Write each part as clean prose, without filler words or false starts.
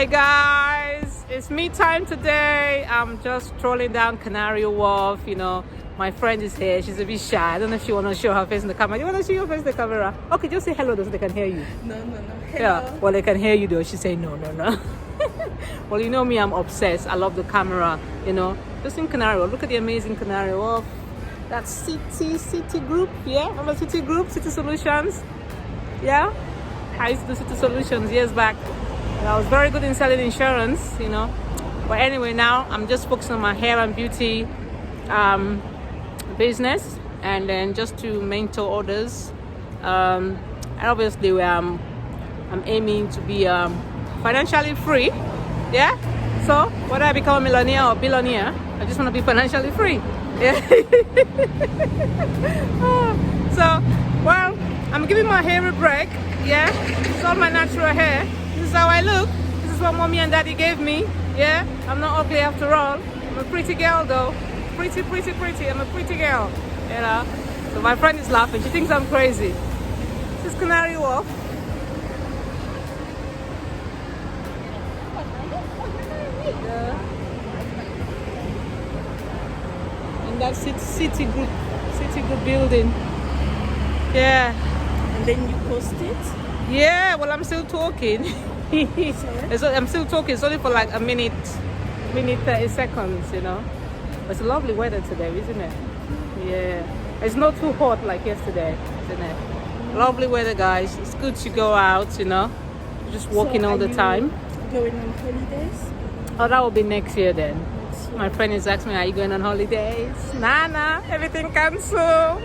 Hey guys, it's me time today. I'm just strolling down Canary Wharf. You know, my friend is here. She's a bit shy. I don't know if she want to show her face in the camera. You want to show your face in the camera? Okay, just say hello so they can hear you. No. Hello. Yeah, well, they can hear you though. She say no. Well, you know me, I'm obsessed. I love the camera, you know. Just in Canary Wharf. Look at the amazing Canary Wharf. That's Citigroup, yeah? Remember Citigroup, Citisolutions? Yeah? I used to do Citisolutions years back. I was very good in selling insurance, you know. But anyway, now I'm just focusing on my hair and beauty business, and then just to mentor others. And obviously, I'm aiming to be financially free, yeah. So whether I become a millionaire or billionaire, I just want to be financially free. Yeah. So, well, I'm giving my hair a break. Yeah, it's all my natural hair. This is how I look. This is what mommy and daddy gave me. Yeah, I'm not ugly after all. I'm a pretty girl though. Pretty. I'm a pretty girl. You know. So my friend is laughing. She thinks I'm crazy. This is Canary Wharf. Yeah. And that's Citigroup building. Yeah. And then you post it? Yeah, well, I'm still talking. I'm still talking. It's only for like a minute 30 seconds, you know. But it's lovely weather today, isn't it? Yeah. It's not too hot like yesterday, isn't it? Lovely weather, guys. It's good to go out, you know. Just walking all the time. Going on holidays? Oh, that will be next year then. My friend is asking me, are you going on holidays? Nah, everything cancelled.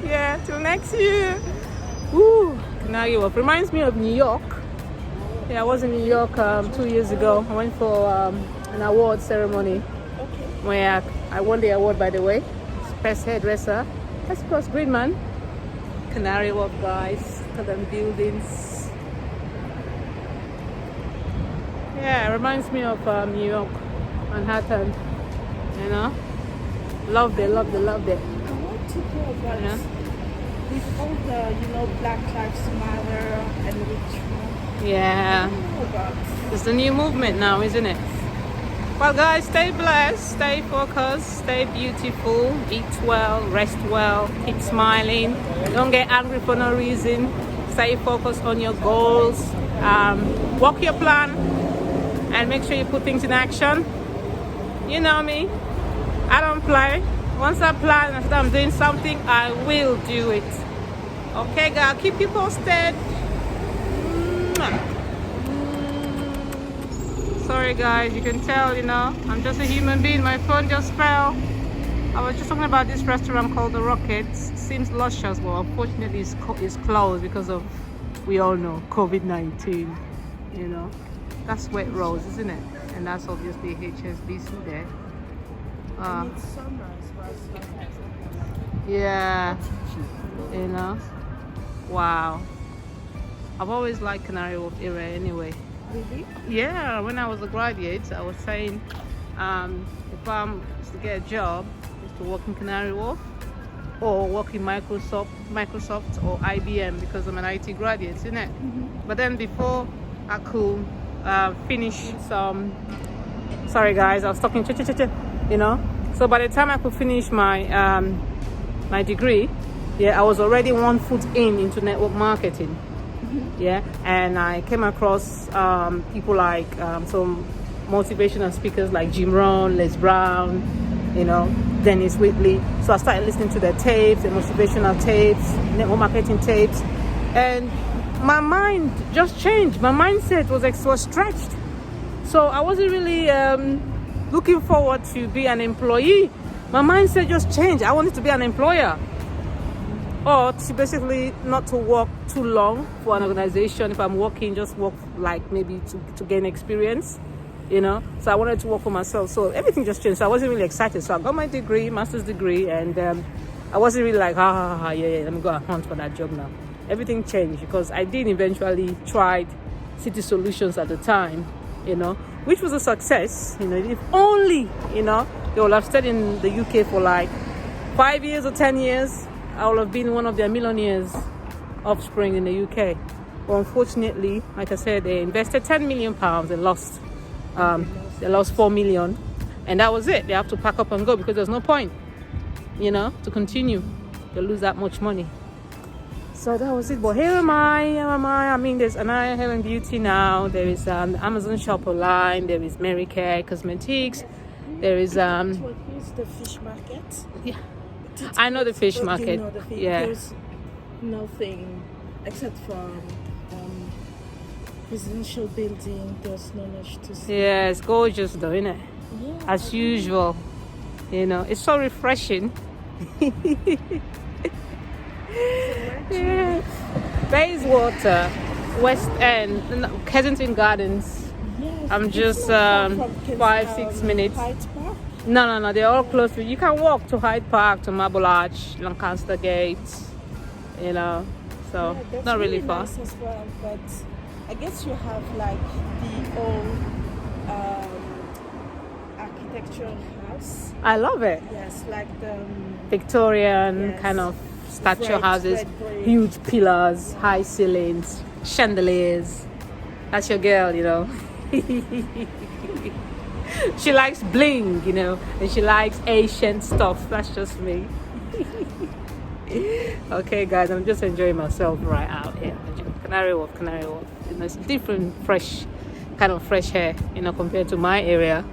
Yeah, till next year. Ooh, Canary Wharf reminds me of New York. Yeah, I was in New York 2 years ago. I went for an award ceremony where I won the award, by the way. Best hairdresser. That's Cross Greenman. Canary Wharf, guys. Look at them buildings. Yeah, it reminds me of New York, Manhattan. You know, loved it. I want to go, but with all the, Black Lives Matter and Richmond. Yeah. It's the new movement now, isn't it? Well, guys, stay blessed, stay focused, stay beautiful, eat well, rest well, keep smiling. Don't get angry for no reason. Stay focused on your goals. Work your plan and make sure you put things in action. You know me, I don't play. Once I plan and I'm doing something, I will do it. Okay, guys, keep you posted. Sorry, guys, you can tell, you know, I'm just a human being. My phone just fell. I was just talking about this restaurant called The Rockets. Seems luscious, but unfortunately it's closed because of, we all know, COVID-19. You know, that's Wet Rose, isn't it? And that's obviously HSBC there. And it's sunrise, right? Yeah, you know. Wow. I've always liked Canary Wharf area anyway. Really? Yeah, when I was a graduate, I was saying if I'm to get a job, is to work in Canary Wharf or work in Microsoft or IBM, because I'm an IT graduate, isn't it? Mm-hmm. But then before I could finish some, sorry guys, I was talking, you know. So by the time I could finish my my degree, yeah, I was already 1 foot into network marketing. Yeah, and I came across people like some motivational speakers like Jim Rohn, Les Brown, you know, Dennis Whitley. So I started listening to their tapes, the motivational tapes, network marketing tapes, and my mind just changed. My mindset was stretched. So I wasn't really looking forward to be an employee. My mindset just changed. I wanted to be an employer. Or to basically not to work too long for an organization. If I'm working, just work like maybe to gain experience, you know. So I wanted to work for myself. So everything just changed. So I wasn't really excited. So I got my degree, master's degree, and I wasn't really like, yeah, let me go and hunt for that job now. Everything changed because I did eventually tried Citisolutions at the time, you know, which was a success. You know, if only, you know, they would have stayed in the UK for like 5 years or 10 years. I would have been one of their millionaires offspring in the UK. But unfortunately, like I said, they invested £10 million. They lost 4 million, and that was it. They have to pack up and go because there's no point, to continue. They lose that much money. So that was it. But here am I. I mean, there's Anaya Hair and Beauty now. There is Amazon shop online. There is Mary Kay Cosmetics. There is Here's the fish market. Yeah, I know the fish market. You know the fish. Yeah. There's nothing except for residential building. There's not much to see. Yeah, it's gorgeous though, isn't it? Yeah, As usual. It's so refreshing. Yeah. Bayswater, West End, Kensington Gardens. Yes, I'm it's just not far from 5-6 minutes. Hyde Park. No, they're all close to you. You can walk to Hyde Park, to Marble Arch, Lancaster Gate, so Yeah, that's not really far. nice as well, but I guess you have like the old architectural house. I love it. Yes, like the Victorian yes. kind of statue Red houses, brick. huge pillars, high ceilings, chandeliers. That's your girl, She likes bling, and she likes Asian stuff. That's just me. Okay, guys, I'm just enjoying myself right out here. Canary Wharf. It's different, fresh air, compared to my area.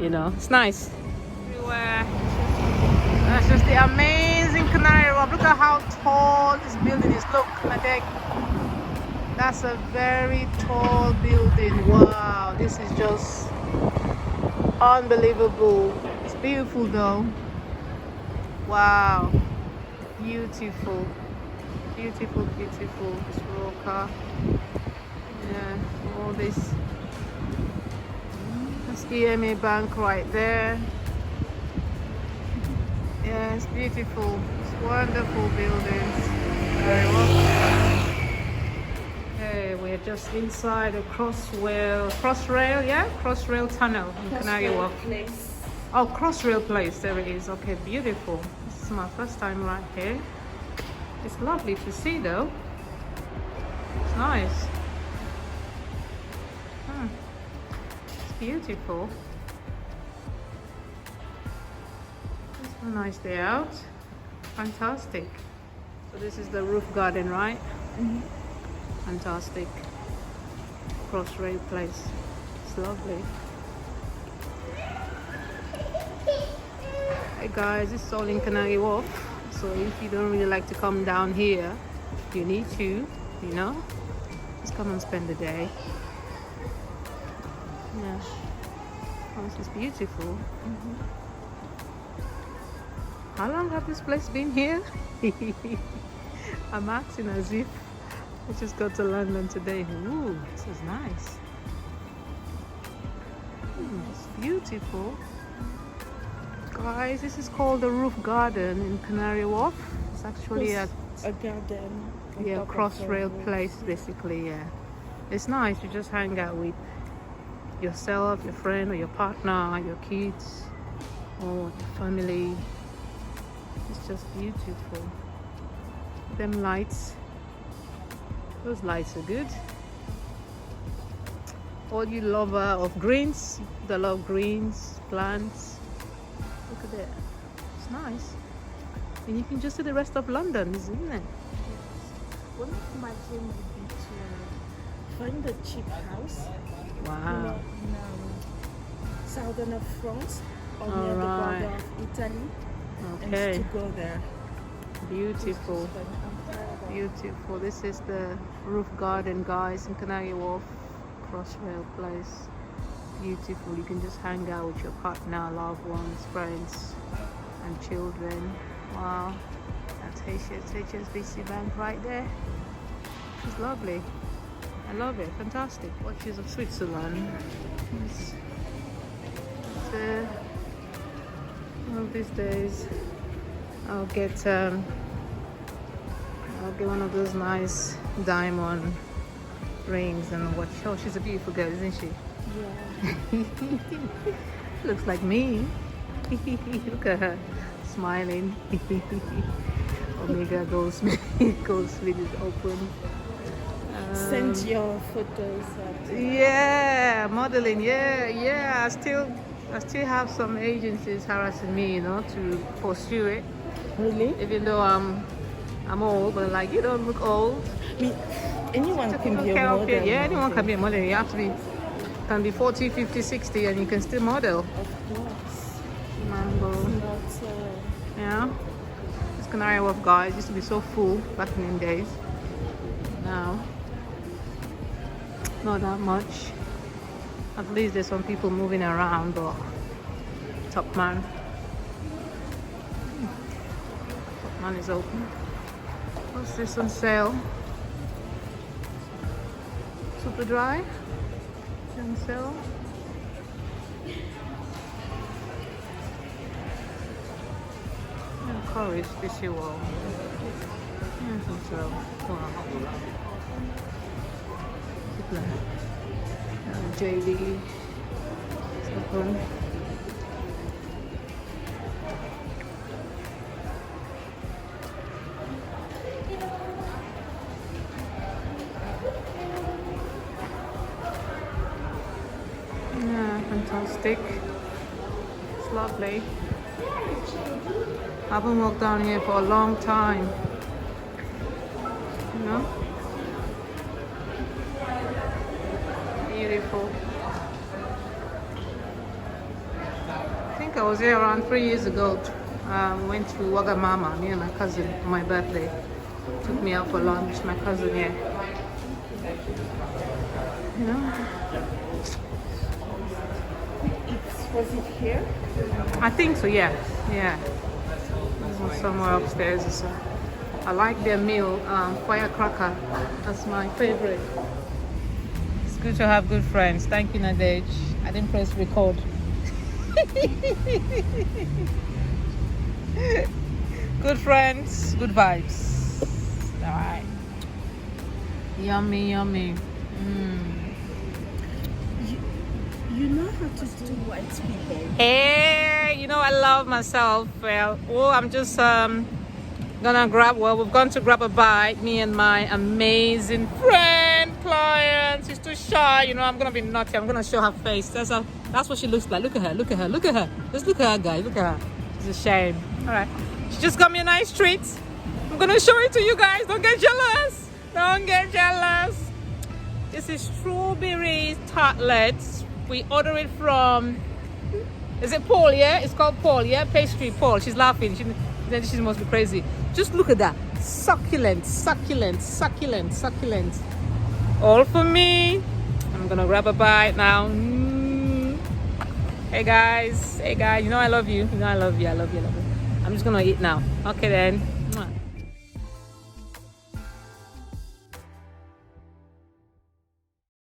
It's nice. Everywhere. That's just the amazing Canary Wharf. Look at how tall this building is. Look, that's a very tall building. Wow, this is just unbelievable. It's beautiful though. Wow, beautiful. This rocker. Yeah, all this. That's EMA Bank right there. Yeah, it's beautiful. It's wonderful buildings. Very well. Okay, we're just inside a Crossrail tunnel in Canary Wharf. Place. Oh, Crossrail Place, there it is. Okay, beautiful. This is my first time right here. It's lovely to see though. It's nice. It's beautiful. It's a nice day out. Fantastic. So this is the roof garden, right? Mm-hmm. Fantastic. Crossrail Place. It's lovely. Hey guys, it's all in Canary Wharf. So if you don't really like to come down here, you need to, just come and spend the day. Yeah. Oh, this is beautiful. Mm-hmm. How long have this place been here? I'm acting as if I just got to London today. Ooh, this is nice. It's beautiful. Guys, this is called the Roof Garden in Canary Wharf. It's actually a garden. Crossrail Place, basically. Yeah, it's nice. You just hang out with yourself, your friend, or your partner, your kids, or your family. It's just beautiful. Them lights. Those lights are good. All you lover of greens, the love greens, plants. Look at it. It's nice. And you can just see the rest of London, isn't it? One of my dreams would be to find a cheap house. Wow. In southern of France or near the Alright. border of Italy. Okay. And to go there. Beautiful. Beautiful. This is the roof garden, guys, in Canary Wharf, Crossrail Place. Beautiful. You can just hang out with your partner, loved ones, friends, and children. Wow. That's HSBC Bank right there. It's lovely. I love it. Fantastic. Watches of Switzerland. Yes. One of these days, I'll get one of those nice diamond rings and watch. Oh, she's a beautiful girl, isn't she? Yeah. Looks like me. Look at her smiling. Omega Goldsmith is open. Send your photos. Yeah, modeling. Yeah. I still have some agencies harassing me, to pursue it. Really? Even though I'm old, but like, you don't look old. I mean, anyone can be a Okay, model. yeah, anyone can be a model. You have to be, can be 40, 50, 60, and you can still model. Of course. Mango. Not, Yeah. This Canary Wharf, guys, used to be so full back in the days. Now, not that much. At least there's some people moving around, but Top Man is open. What's this on sale? Super dry on sale. And Courage Fishy Wall. Yes, on sale. Wow. JD. It's open. Yeah, fantastic. It's lovely. I haven't walked down here for a long time. You know? Beautiful. I think I was here around 3 years ago. We went to Wagamama, me and my cousin, on my birthday. Took me out for lunch, my cousin here. You know? was it here? I think so, yeah. Yeah. Somewhere upstairs. So I like their meal, firecracker. That's my favorite. It's good to have good friends. Thank you, Nadej. I didn't press record. Good friends, good vibes. All right. Yummy, yummy. You know how to do white people. Hey, you know I love myself. Well, I'm just gonna grab. Well, we've gone to grab a bite. Me and my amazing friend, client. She's too shy. You know, I'm gonna be naughty. I'm gonna show her face. That's what she looks like. Look at her. Look at her. Look at her. Just look at her, guys. Look at her. She's a shame. All right. She just got me a nice treat. I'm gonna show it to you guys. Don't get jealous. Don't get jealous. This is strawberry tartlets. We order it from, is it Paul? Yeah, it's called Paul. Yeah, pastry Paul. She's laughing. She must be crazy. Just look at that, succulent, succulent, succulent, succulent. All for me. I'm gonna grab a bite now. Hey guys, you know I love you. You know I love you. I love you. I love you. I'm just gonna eat now. Okay then.